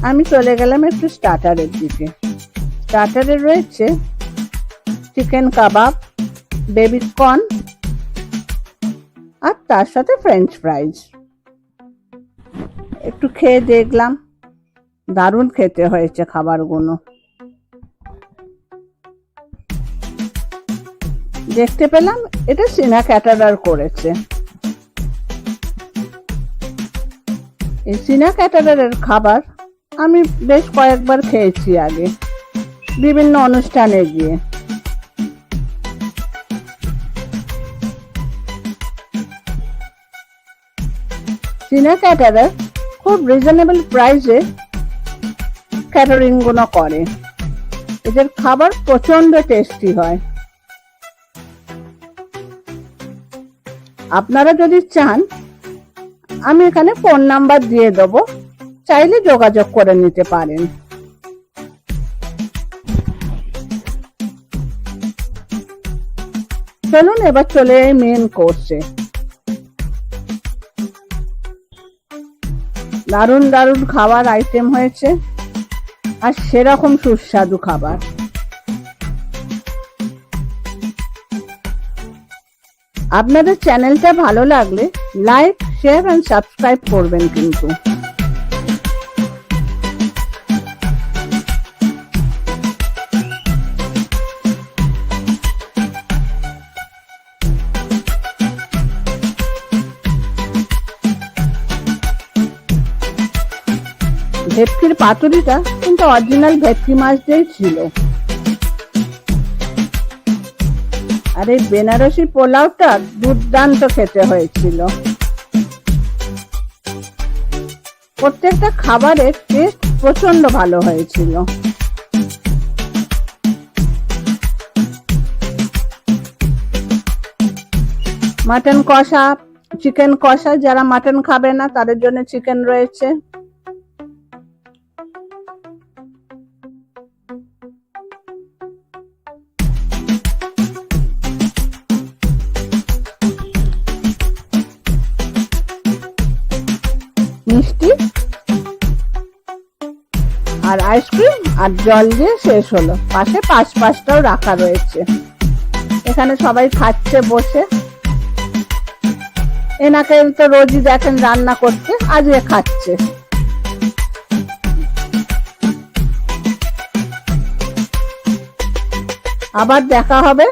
আমি চলে গেলাম একটু স্টার্টারের দিকে। স্টার্টারে রয়েছে চিকেন কাবাব, বেবি কর্ন আর তার সাথে ফ্রেঞ্চ ফ্রাইজ। একটু খেয়ে দেখলাম, দারুণ খেতে হয়েছে খাবারগুলো। দেখতে পেলাম এটা সিনা ক্যাটারার করেছে। এই সিনা ক্যাটারারের খাবার আমি বেশ কয়েকবার খেয়েছি আগে বিভিন্ন অনুষ্ঠানে গিয়ে। সিনা ক্যাটারার খুব রিজনেবল প্রাইসে ক্যাটারিং গুলো করে। এদের খাবার প্রচন্ড টেস্টি হয়। আপনারা যদি চান আমি এখানে ফোন নাম্বার দিয়ে দেবো, চাইলে যোগাযোগ করে নিতে পারেন। চলুন এবার চলে যাই মেন কোর্সে। দারুণ দারুণ খাবার আইটেম হয়েছে আর সেরকম সুস্বাদু খাবার। আপনাদের চ্যানেলটা ভালো লাগলে লাইক, শেয়ার এন্ড সাবস্ক্রাইব করবেন কিন্তু। ভেটকির পাতুরিটা কিন্তু অরিজিনাল ভেটকি মাছ দিয়েই ছিল। আর এই বেনারসি পোলাওটা দুর্দান্ত খেতে হয়েছিল। প্রত্যেকটা খাবারের টেস্ট প্রচন্ড ভালো হয়েছিল। মাটন কষা, চিকেন কষা, যারা মাটন খাবে না তাদের জন্য চিকেন রয়েছে। মিষ্টি আর আইসক্রিম আর জল দিয়ে শেষ হলো। পাশে পাঁচটাও রাখা রয়েছে। এখানে সবাই খাচ্ছে বসে। এনাকে তো রোজই দেখেন রান্না করতে, আজকে খাচ্ছে। আবার দেখা হবে।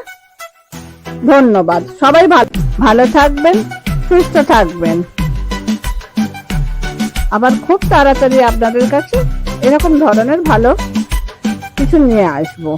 ধন্যবাদ। সবাই ভালো থাকবেন, সুস্থ থাকবেন। আবার খুব তাড়াতাড়ি আপনাদের কাছে এরকম ধরনের ভালো কিছু নিয়ে আসবো।